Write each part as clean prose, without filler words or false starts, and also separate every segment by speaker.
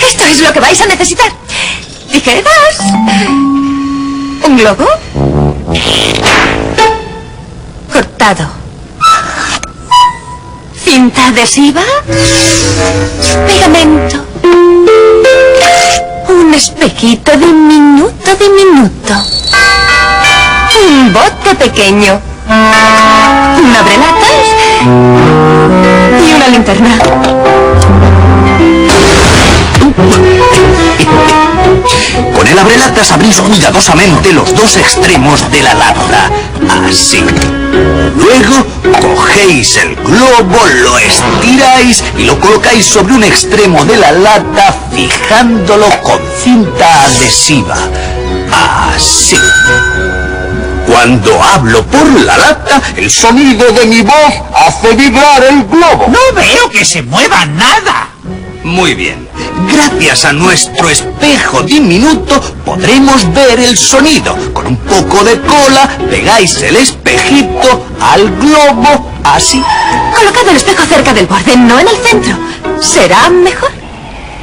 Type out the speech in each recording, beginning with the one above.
Speaker 1: Esto es lo que vais a necesitar. Tijeras. Un globo. Cortado. Cinta adhesiva. Pegamento. Un espejito diminuto. Un bote pequeño. Un abrelatas. Y una linterna.
Speaker 2: Con el abrelatas abrís cuidadosamente los dos extremos de la lata. Así. Luego cogéis el globo, lo estiráis y lo colocáis sobre un extremo de la lata fijándolo con cinta adhesiva. Así. Cuando hablo por la lata, el sonido de mi voz hace vibrar el globo.
Speaker 3: No veo que se mueva nada.
Speaker 2: Muy bien. Gracias a nuestro espejo diminuto podremos ver el sonido. Con un poco de cola pegáis el espejito al globo, así.
Speaker 1: Colocad el espejo cerca del borde, no en el centro. ¿Será mejor?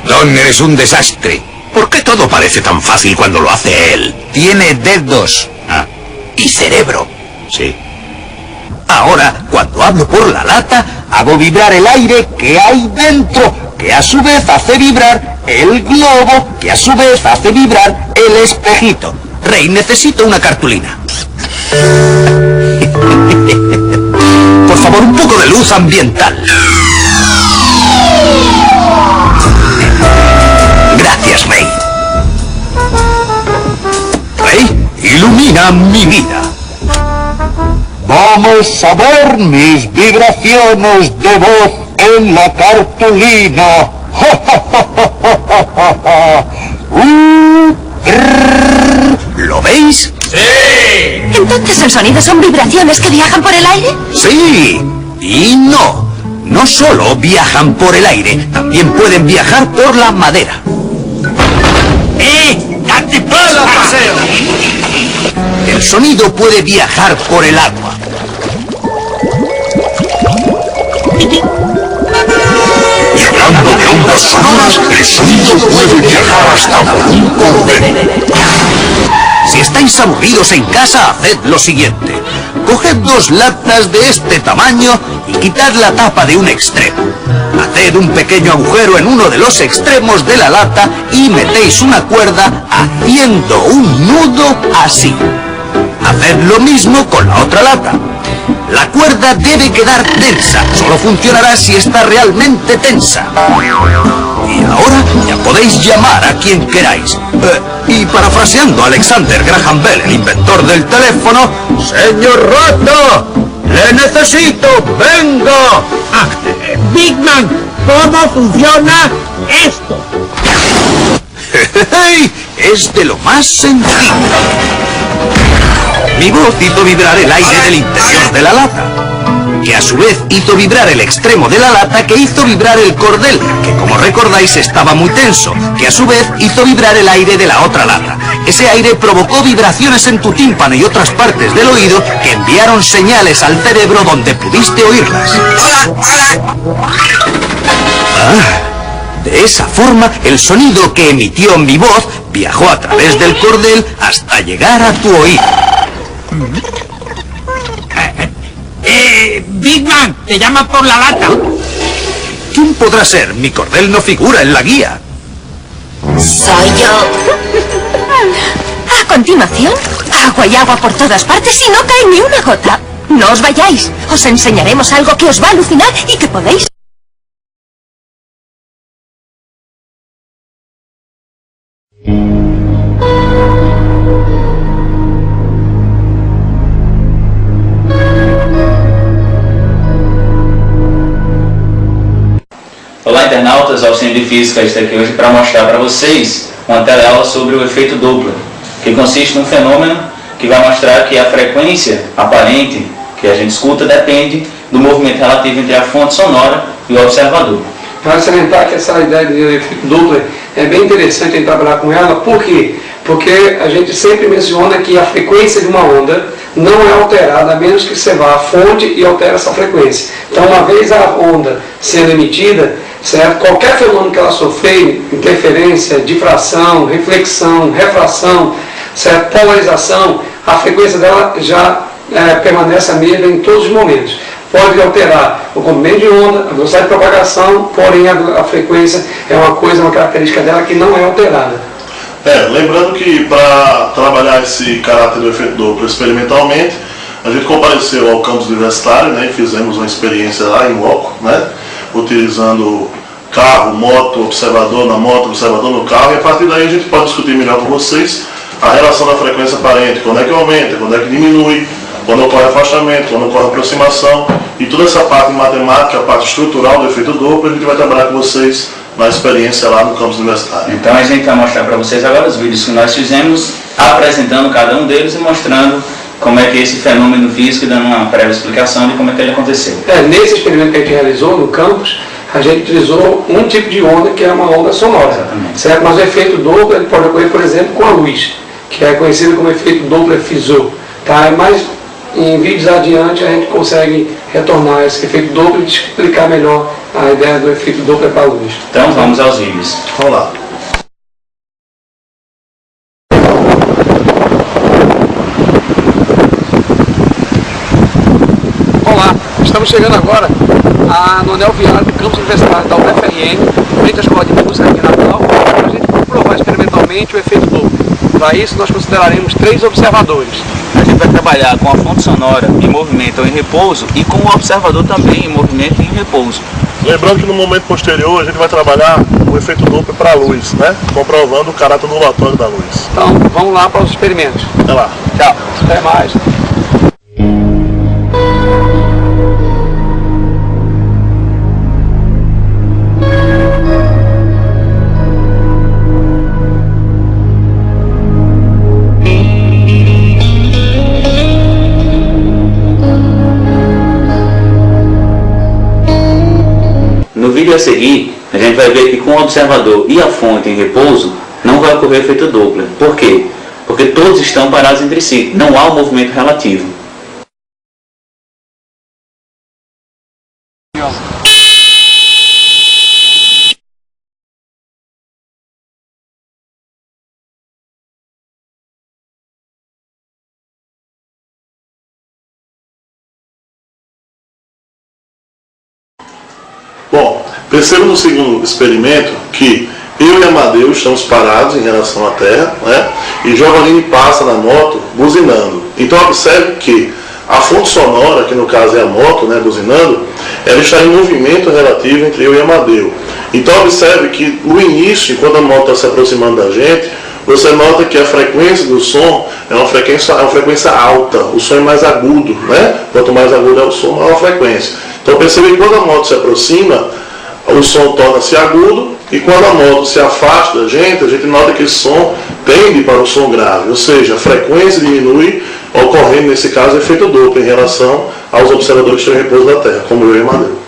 Speaker 4: Don, eres un desastre. ¿Por qué todo parece tan fácil cuando lo hace él?
Speaker 2: Tiene dedos.
Speaker 4: Ah,
Speaker 2: Y cerebro.
Speaker 4: sí.
Speaker 2: Ahora, cuando hablo por la lata, hago vibrar el aire que hay dentro, que a su vez hace vibrar el globo, que a su vez hace vibrar el espejito. Rey, necesito una cartulina. Por favor, un poco de luz ambiental. Gracias, Rey. Rey, ilumina mi vida. Vamos a ver mis vibraciones de voz en la cartulina. ¿Lo veis?
Speaker 4: ¡Sí!
Speaker 1: Entonces el sonido son vibraciones que viajan por el aire.
Speaker 2: Sí y no. No solo viajan por el aire, también pueden viajar por la madera.
Speaker 3: ¡Date paso!
Speaker 4: paseo!
Speaker 2: El sonido puede viajar por el agua.
Speaker 4: Y hablando de ondas sonoras, el sonido puede viajar hasta un cordel.
Speaker 2: Si estáis aburridos en casa, haced lo siguiente. Coged dos latas de este tamaño y quitad la tapa de un extremo. Haced un pequeño agujero en uno de los extremos de la lata y metéis una cuerda haciendo un nudo así. Haced lo mismo con la otra lata. La cuerda debe quedar tensa, solo funcionará si está realmente tensa. Y ahora ya podéis llamar a quien queráis. Y parafraseando a Alexander Graham Bell, el inventor del teléfono, ¡Señor Rata! ¡Le necesito! ¡Venga!
Speaker 3: Big Man, ¿cómo funciona esto?
Speaker 2: Es de lo más sencillo. Mi voz hizo vibrar el aire del interior de la lata, que a su vez hizo vibrar el extremo de la lata, que hizo vibrar el cordel, que como recordáis estaba muy tenso, que a su vez hizo vibrar el aire de la otra lata. Ese aire provocó vibraciones en tu tímpano y otras partes del oído que enviaron señales al cerebro donde pudiste oírlas. De esa forma, el sonido que emitió mi voz viajó a través del cordel hasta llegar a tu oído.
Speaker 3: Big Man, te llaman por la lata.
Speaker 2: ¿Quién podrá ser? Mi cordel no figura en la guía.
Speaker 1: Soy yo. A continuación, agua y agua por todas partes y no cae ni una gota. No os vayáis. Os enseñaremos algo que os va a alucinar y que podéis...
Speaker 5: Olá, internautas, Alcine de Física está aqui hoje para mostrar para vocês uma teleaula sobre o efeito Doppler, que consiste num fenômeno que vai mostrar que a frequência aparente que a gente escuta depende do movimento relativo entre a fonte sonora e o observador.
Speaker 6: Vale salientar que essa ideia de efeito Doppler é bem interessante em trabalhar com ela, por quê? Porque a gente sempre menciona que a frequência de uma onda não é alterada, a menos que você vá à fonte e altere essa frequência. Então, uma vez a onda sendo emitida, certo? Qualquer fenômeno que ela sofrer, interferência, difração, reflexão, refração, certo? Polarização, a frequência dela já permanece a mesma em todos os momentos. Pode alterar o comprimento de onda, a velocidade de propagação, porém a frequência é uma característica dela que não é alterada.
Speaker 7: Lembrando que para trabalhar esse caráter do efeito Doppler experimentalmente, a gente compareceu ao campus universitário, né, e fizemos uma experiência lá em loco, né, utilizando carro, moto, observador na moto, observador no carro, e a partir daí a gente pode discutir melhor com vocês a relação da frequência aparente, quando é que aumenta, quando é que diminui, quando ocorre afastamento, quando ocorre aproximação, e toda essa parte matemática, a parte estrutural do efeito Doppler, a gente vai trabalhar com vocês na experiência lá no campus universitário.
Speaker 5: Então a gente vai mostrar para vocês agora os vídeos que nós fizemos, apresentando cada um deles e mostrando como é que esse fenômeno físico, dando uma prévia explicação de como é que ele aconteceu.
Speaker 6: Nesse experimento que a gente realizou no campus, a gente utilizou um tipo de onda que é uma onda sonora.
Speaker 5: Exatamente.
Speaker 6: Certo? Mas o efeito Doppler ele pode ocorrer, por exemplo, com a luz, que é conhecido como efeito Doppler-Fizeau. Tá? Mas em vídeos adiante a gente consegue retornar esse efeito Doppler e explicar melhor a ideia do efeito Doppler para a luz.
Speaker 5: Então vamos aos vídeos.
Speaker 7: Vamos lá.
Speaker 6: Olá, estamos chegando agora no anel viário do campus universitário da UFRN, frente à Escola de Música aqui na Natal, para a gente comprovar experimentalmente o efeito Doppler. Para isso nós consideraremos 3 observadores.
Speaker 5: A gente vai trabalhar com a fonte sonora em movimento ou em repouso e com o observador também em movimento e em repouso.
Speaker 7: Lembrando que no momento posterior a gente vai trabalhar o efeito Doppler para a luz, né? Comprovando o caráter ondulatório da luz.
Speaker 6: Então vamos lá para os experimentos.
Speaker 7: Até lá.
Speaker 6: Tchau. Até mais.
Speaker 5: No vídeo a seguir, a gente vai ver que com o observador e a fonte em repouso, não vai ocorrer efeito Doppler. Por quê? Porque todos estão parados entre si, não há um movimento relativo.
Speaker 7: Bom, perceba no segundo experimento que eu e Amadeu estamos parados em relação à Terra, né? E Giovannini passa na moto buzinando. Então observe que a fonte sonora, que no caso é a moto, né, buzinando, ela está em movimento relativo entre eu e Amadeu. Então observe que no início, quando a moto está se aproximando da gente, você nota que a frequência do som é uma frequência alta, o som é mais agudo, né? Quanto mais agudo é o som, maior a frequência. Então percebe que quando a moto se aproxima, o som torna-se agudo, e quando a moto se afasta da gente, a gente nota que esse som tende para o som grave, ou seja, a frequência diminui, ocorrendo nesse caso efeito Doppler em relação aos observadores que estão em repouso da Terra, como eu e Amadeu.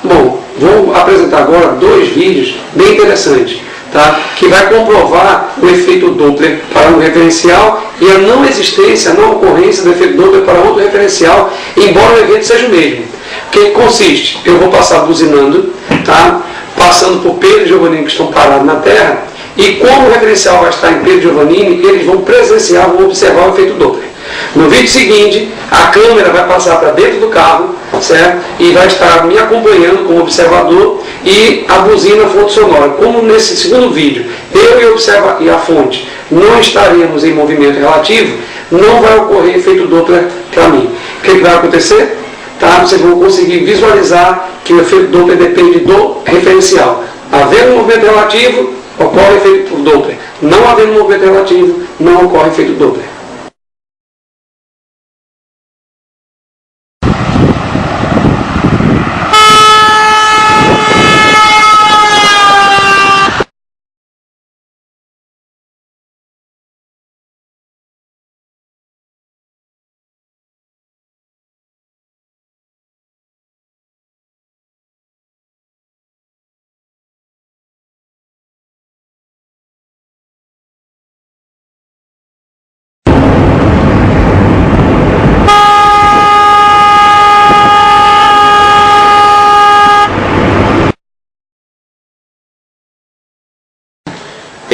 Speaker 6: Bom, vou apresentar agora 2 vídeos bem interessantes, tá? Que vai comprovar o efeito Doppler para um referencial e a não existência, a não ocorrência do efeito Doppler para outro referencial, embora o evento seja o mesmo. O que consiste? Eu vou passar buzinando, tá? Passando por Pedro e Giovannini que estão parados na Terra, e como o referencial vai estar em Pedro e Giovannini, eles vão presenciar, vão observar o efeito Doppler. No vídeo seguinte, a câmera vai passar para dentro do carro, certo? E vai estar me acompanhando como observador e a buzina, a fonte sonora. Como nesse segundo vídeo, eu e a fonte não estaremos em movimento relativo, não vai ocorrer efeito Doppler para mim. O que vai acontecer? Tá? Vocês vão conseguir visualizar que o efeito Doppler depende do referencial. Havendo movimento relativo, ocorre efeito Doppler. Não havendo movimento relativo, não ocorre efeito Doppler.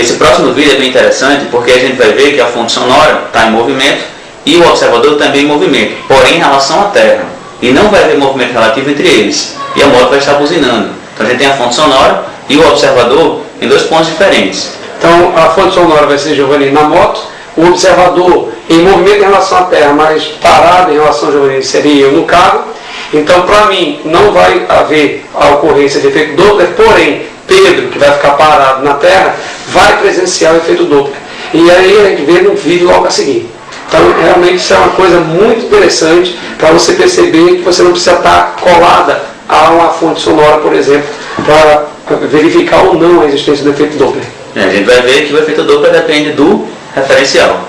Speaker 5: Esse próximo vídeo é bem interessante porque a gente vai ver que a fonte sonora está em movimento e o observador também em movimento, porém em relação à Terra. E não vai haver movimento relativo entre eles. E a moto vai estar buzinando. Então a gente tem a fonte sonora e o observador em dois pontos diferentes.
Speaker 6: Então a fonte sonora vai ser Giovanni na moto, o observador em movimento em relação à Terra, mas parado em relação a Giovanni seria eu no carro. Então para mim não vai haver a ocorrência de efeito Doppler, porém Pedro, que vai ficar parado na Terra, vai presenciar o efeito Doppler. E aí a gente vê no vídeo logo a seguir. Então realmente isso é uma coisa muito interessante para você perceber que você não precisa estar colada a uma fonte sonora, por exemplo, para verificar ou não a existência do efeito Doppler.
Speaker 5: A gente vai ver que o efeito Doppler depende do referencial.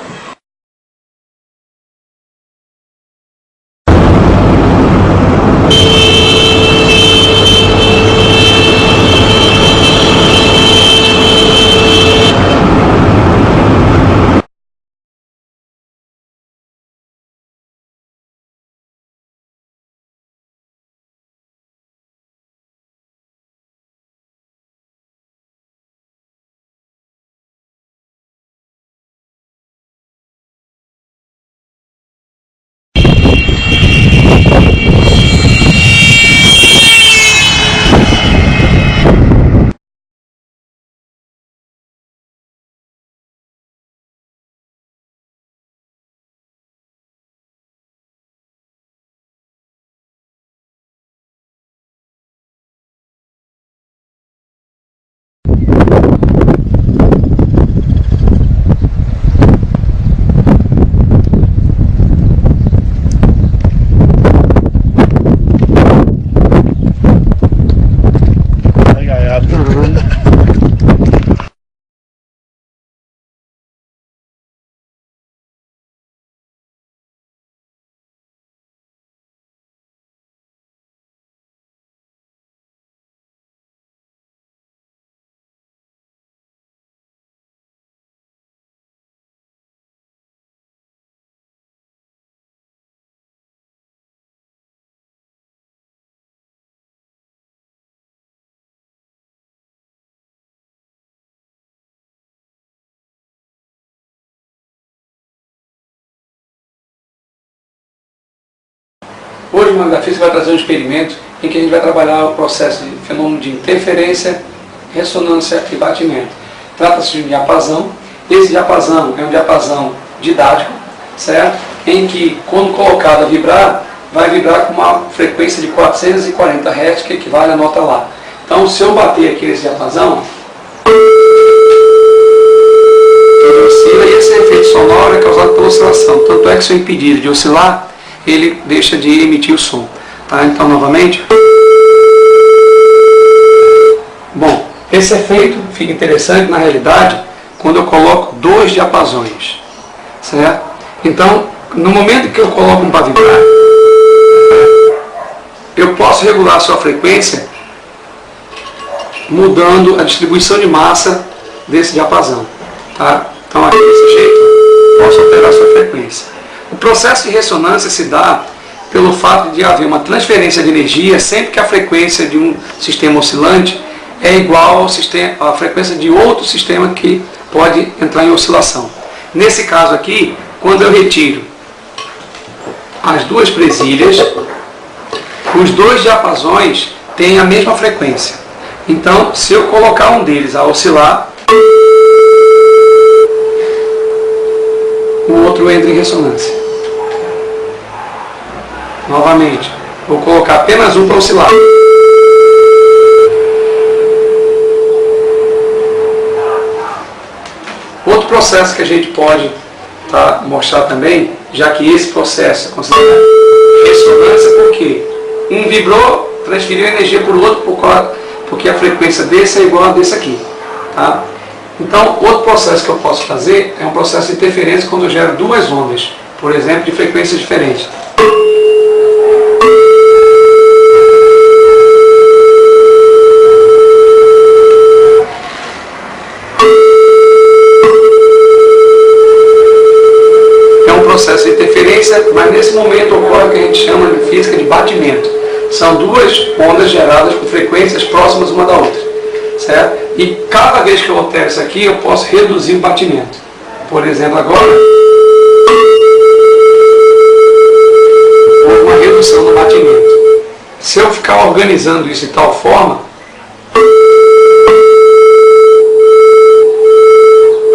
Speaker 6: Hoje o Manual da Física vai trazer um experimento em que a gente vai trabalhar o processo de fenômeno de interferência, ressonância e batimento. Trata-se de um diapasão. Esse diapasão é um diapasão didático, certo? Em que, quando colocado a vibrar, vai vibrar com uma frequência de 440 Hz, que equivale à nota Lá. Então, se eu bater aqui nesse diapasão, ele oscila e esse efeito sonoro é causado pela oscilação. Tanto é que, se eu impedir de oscilar, ele deixa de emitir o som. Tá? Então, novamente. Bom, esse efeito fica interessante, na realidade, quando eu coloco dois diapasões. Certo? Então, no momento que eu coloco um para vibrar, eu posso regular a sua frequência mudando a distribuição de massa desse diapasão. Tá? Então, aqui desse jeito, posso alterar a sua frequência. O processo de ressonância se dá pelo fato de haver uma transferência de energia sempre que a frequência de um sistema oscilante é igual à frequência de outro sistema que pode entrar em oscilação. Nesse caso aqui, quando eu retiro as duas presilhas, os dois diapasões têm a mesma frequência. Então, se eu colocar um deles a oscilar, o outro entra em ressonância. Novamente, vou colocar apenas um para oscilar. Outro processo que a gente pode mostrar também, já que esse processo é considerado ressonância, porque um vibrou, transferiu energia para o outro, porque a frequência desse é igual a desse aqui. Tá? Então, outro processo que eu posso fazer é um processo de interferência quando eu gero duas ondas, por exemplo, de frequências diferentes. Processo de interferência, mas nesse momento ocorre o que a gente chama de física de batimento. São duas ondas geradas com frequências próximas uma da outra, certo? E cada vez que eu altero isso aqui, eu posso reduzir o batimento. Por exemplo, agora, houve uma redução no batimento. Se eu ficar organizando isso de tal forma,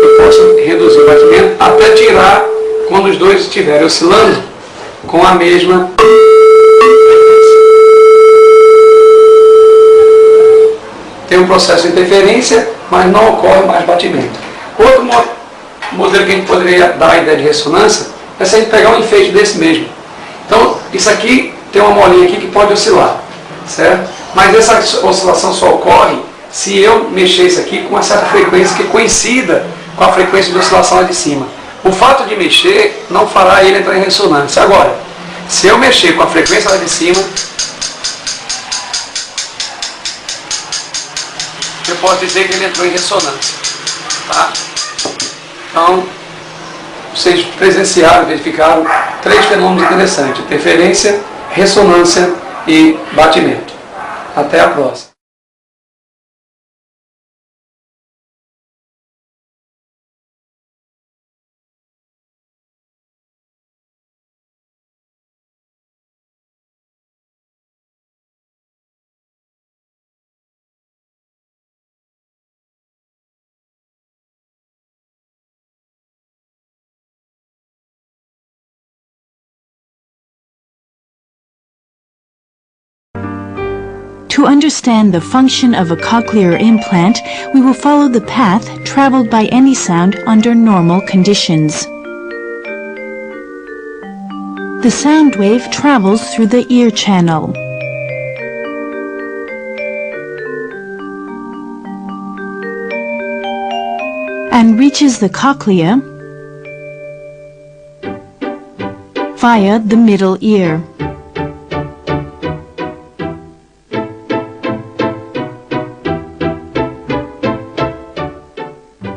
Speaker 6: eu posso reduzir o batimento até tirar quando os dois estiverem oscilando com a mesma. Tem um processo de interferência, mas não ocorre mais batimento. Outro modelo que a gente poderia dar a ideia de ressonância é se a gente pegar um enfeite desse mesmo. Então, isso aqui tem uma molinha aqui que pode oscilar, certo? Mas essa oscilação só ocorre se eu mexer isso aqui com uma certa frequência que coincida com a frequência de oscilação lá de cima. O fato de mexer não fará ele entrar em ressonância. Agora, se eu mexer com a frequência lá de cima, eu posso dizer que ele entrou em ressonância. Tá? Então, vocês presenciaram, verificaram 3 fenômenos interessantes: interferência, ressonância e batimento. Até a próxima.
Speaker 8: To understand the function of a cochlear implant, we will follow the path traveled by any sound under normal conditions. The sound wave travels through the ear channel. And reaches the cochlea via the middle ear.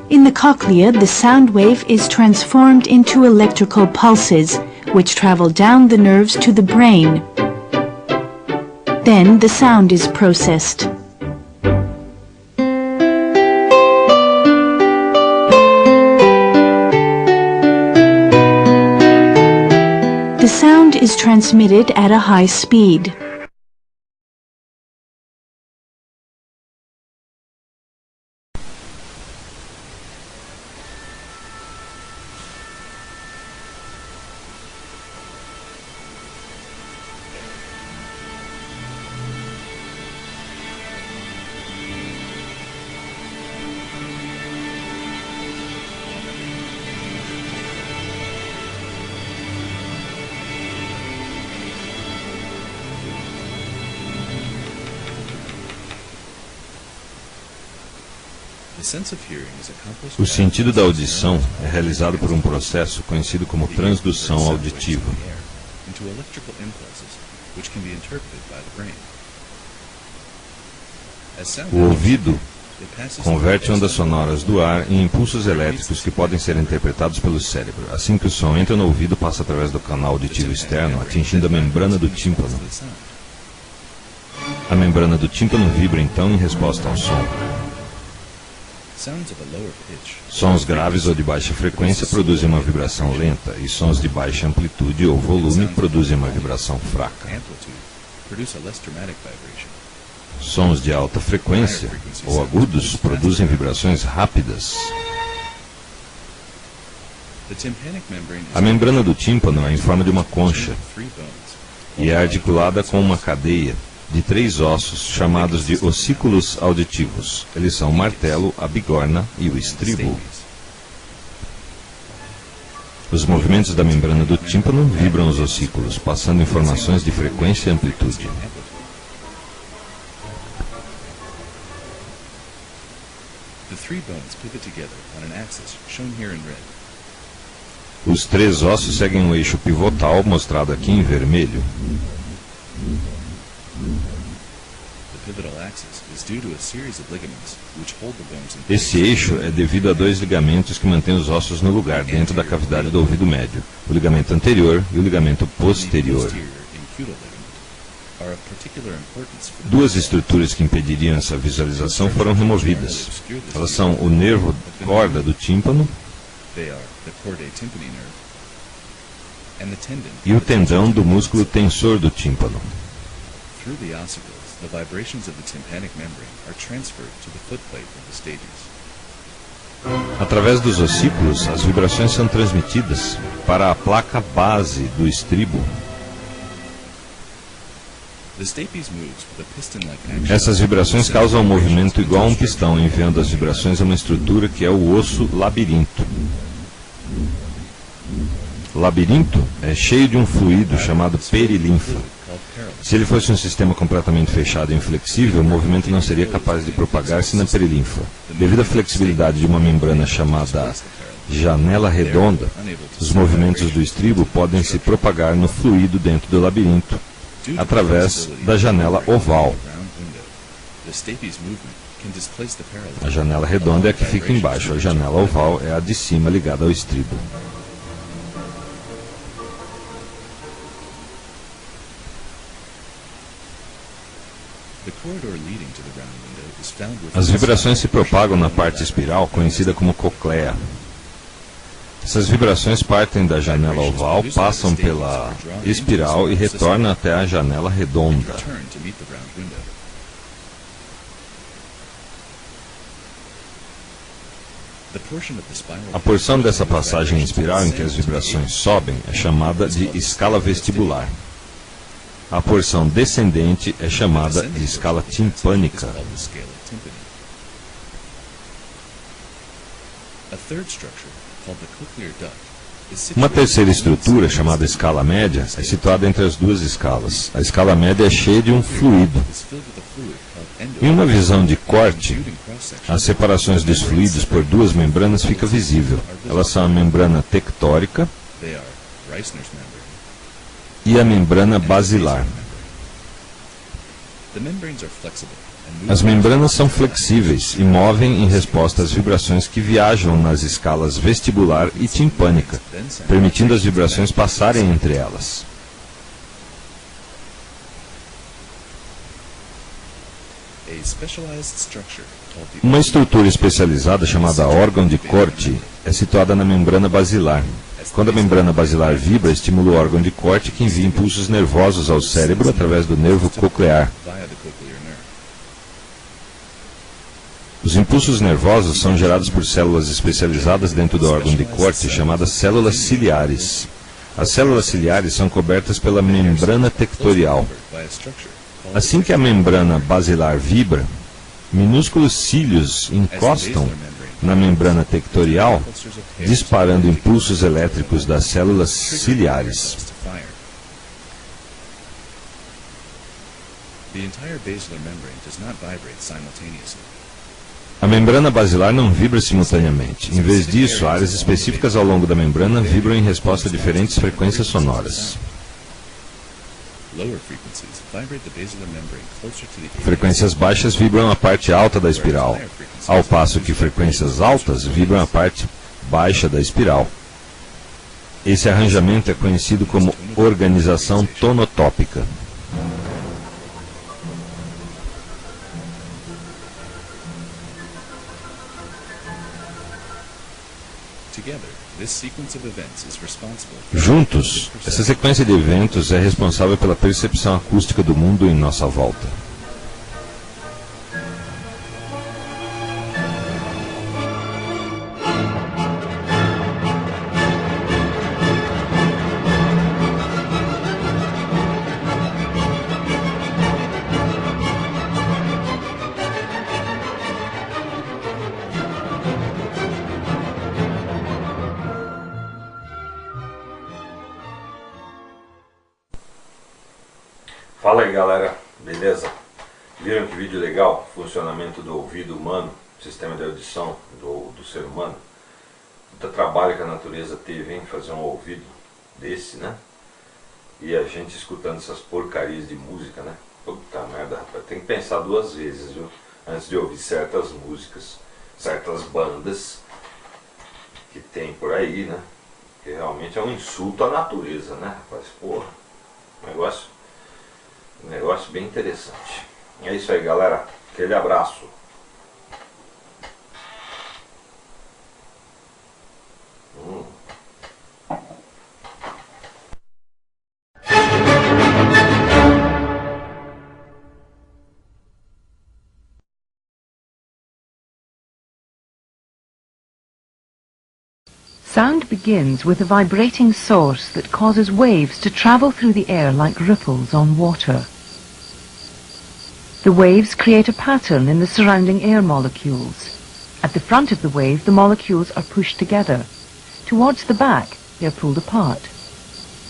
Speaker 8: In the cochlea, the sound wave is transformed into electrical pulses, which travel down the nerves to the brain. Then the sound is processed. The sound is transmitted at a high speed.
Speaker 9: O sentido da audição é realizado por um processo conhecido como transdução auditiva. O ouvido converte ondas sonoras do ar em impulsos elétricos que podem ser interpretados pelo cérebro. Assim que o som entra no ouvido, passa através do canal auditivo externo, atingindo a membrana do tímpano. A membrana do tímpano vibra então em resposta ao som. Sons graves ou de baixa frequência produzem uma vibração lenta, e sons de baixa amplitude ou volume produzem uma vibração fraca. Sons de alta frequência ou agudos produzem vibrações rápidas. A membrana do tímpano é em forma de uma concha e é articulada com uma cadeia de 3 ossos chamados de ossículos auditivos. Eles são o martelo, a bigorna e o estribo. Os movimentos da membrana do tímpano vibram os ossículos, passando informações de frequência e amplitude. Os 3 ossos seguem um eixo pivotal, mostrado aqui em vermelho. Esse eixo é devido a 2 ligamentos que mantêm os ossos no lugar dentro da cavidade do ouvido médio, o ligamento anterior e o ligamento posterior. Duas estruturas que impediriam essa visualização foram removidas. Elas são o nervo corda do tímpano e o tendão do músculo tensor do tímpano. Através dos ossículos, as vibrações são transmitidas para a placa base do estribo. Essas vibrações causam um movimento igual a um pistão, enviando as vibrações a uma estrutura que é o osso labirinto. O labirinto é cheio de um fluido chamado perilinfa. Se ele fosse um sistema completamente fechado e inflexível, o movimento não seria capaz de propagar-se na perilinfa. Devido à flexibilidade de uma membrana chamada janela redonda, os movimentos do estribo podem se propagar no fluido dentro do labirinto, através da janela oval. A janela redonda é a que fica embaixo, a janela oval é a de cima ligada ao estribo. As vibrações se propagam na parte espiral, conhecida como cocléa. Essas vibrações partem da janela oval, passam pela espiral e retornam até a janela redonda. A porção dessa passagem espiral em que as vibrações sobem é chamada de escala vestibular. A porção descendente é chamada de escala timpânica. Uma terceira estrutura, chamada escala média, é situada entre as duas escalas. A escala média é cheia de um fluido. Em uma visão de corte, as separações dos fluidos por duas membranas fica visível. Elas são a membrana tectórica e a membrana basilar. As membranas são flexíveis e movem em resposta às vibrações que viajam nas escalas vestibular e timpânica, permitindo as vibrações passarem entre elas. Uma estrutura especializada chamada órgão de corte é situada na membrana basilar. Quando a membrana basilar vibra, estimula o órgão de corte que envia impulsos nervosos ao cérebro através do nervo coclear. Os impulsos nervosos são gerados por células especializadas dentro do órgão de corte chamadas células ciliares. As células ciliares são cobertas pela membrana tectorial. Assim que a membrana basilar vibra, minúsculos cílios encostam na membrana tectorial, disparando impulsos elétricos das células ciliares. A membrana basilar não vibra simultaneamente. Em vez disso, áreas específicas ao longo da membrana vibram em resposta a diferentes frequências sonoras. Frequências baixas vibram a parte alta da espiral, ao passo que frequências altas vibram a parte baixa da espiral. Esse arranjamento é conhecido como organização tonotópica. Juntos, essa sequência de eventos é responsável pela percepção acústica do mundo em nossa volta.
Speaker 10: Fala aí galera, beleza? Viram que vídeo legal? Funcionamento do ouvido humano, sistema de audição do ser humano. Muito trabalho que a natureza teve em fazer um ouvido desse, né? E a gente escutando essas porcarias de música, né? Puta merda, rapaz, tem que pensar duas vezes, viu? Antes de ouvir certas músicas, certas bandas que tem por aí, né? Que realmente é um insulto à natureza, né, rapaz? Porra, negócio Um negócio bem interessante. É isso aí, galera. Aquele abraço.
Speaker 8: Sound begins with a vibrating source that causes waves to travel through the air like ripples on water. The waves create a pattern in the surrounding air molecules. At the front of the wave, the molecules are pushed together. Towards the back, they are pulled apart.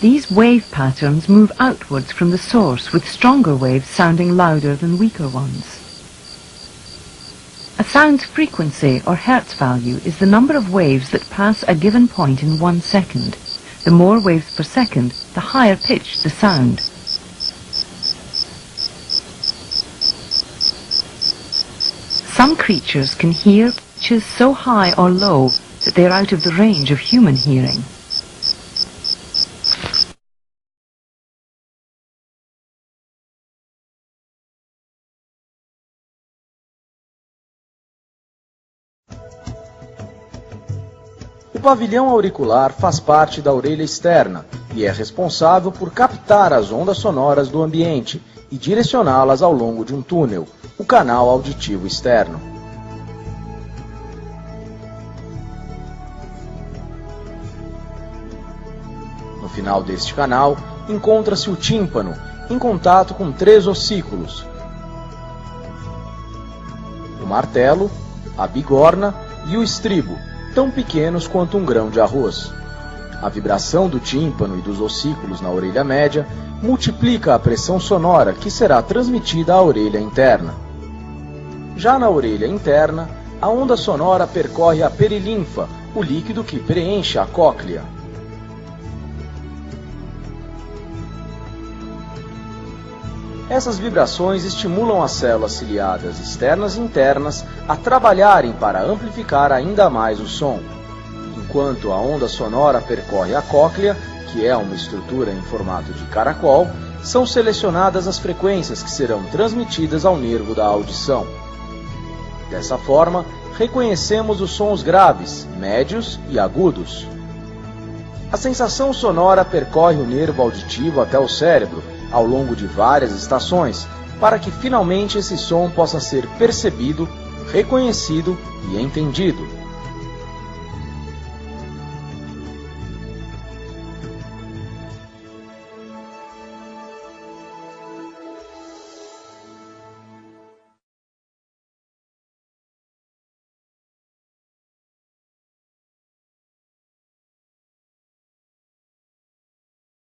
Speaker 8: These wave patterns move outwards from the source, with stronger waves sounding louder than weaker ones. A sound's frequency, or Hertz value, is the number of waves that pass a given point in 1 second. The more waves per second, the higher pitched the sound. Some creatures can hear pitches so high or low that they are out of the range of human hearing.
Speaker 11: O pavilhão auricular faz parte da orelha externa e é responsável por captar as ondas sonoras do ambiente e direcioná-las ao longo de um túnel, o canal auditivo externo. No final deste canal, encontra-se o tímpano, em contato com 3 ossículos: o martelo, a bigorna e o estribo, tão pequenos quanto um grão de arroz. A vibração do tímpano e dos ossículos na orelha média multiplica a pressão sonora que será transmitida à orelha interna. Já na orelha interna, a onda sonora percorre a perilinfa, o líquido que preenche a cóclea. Essas vibrações estimulam as células ciliadas externas e internas a trabalharem para amplificar ainda mais o som. Enquanto a onda sonora percorre a cóclea, que é uma estrutura em formato de caracol, são selecionadas as frequências que serão transmitidas ao nervo da audição. Dessa forma, reconhecemos os sons graves, médios e agudos. A sensação sonora percorre o nervo auditivo até o cérebro, ao longo de várias estações, para que finalmente esse som possa ser percebido, reconhecido e entendido.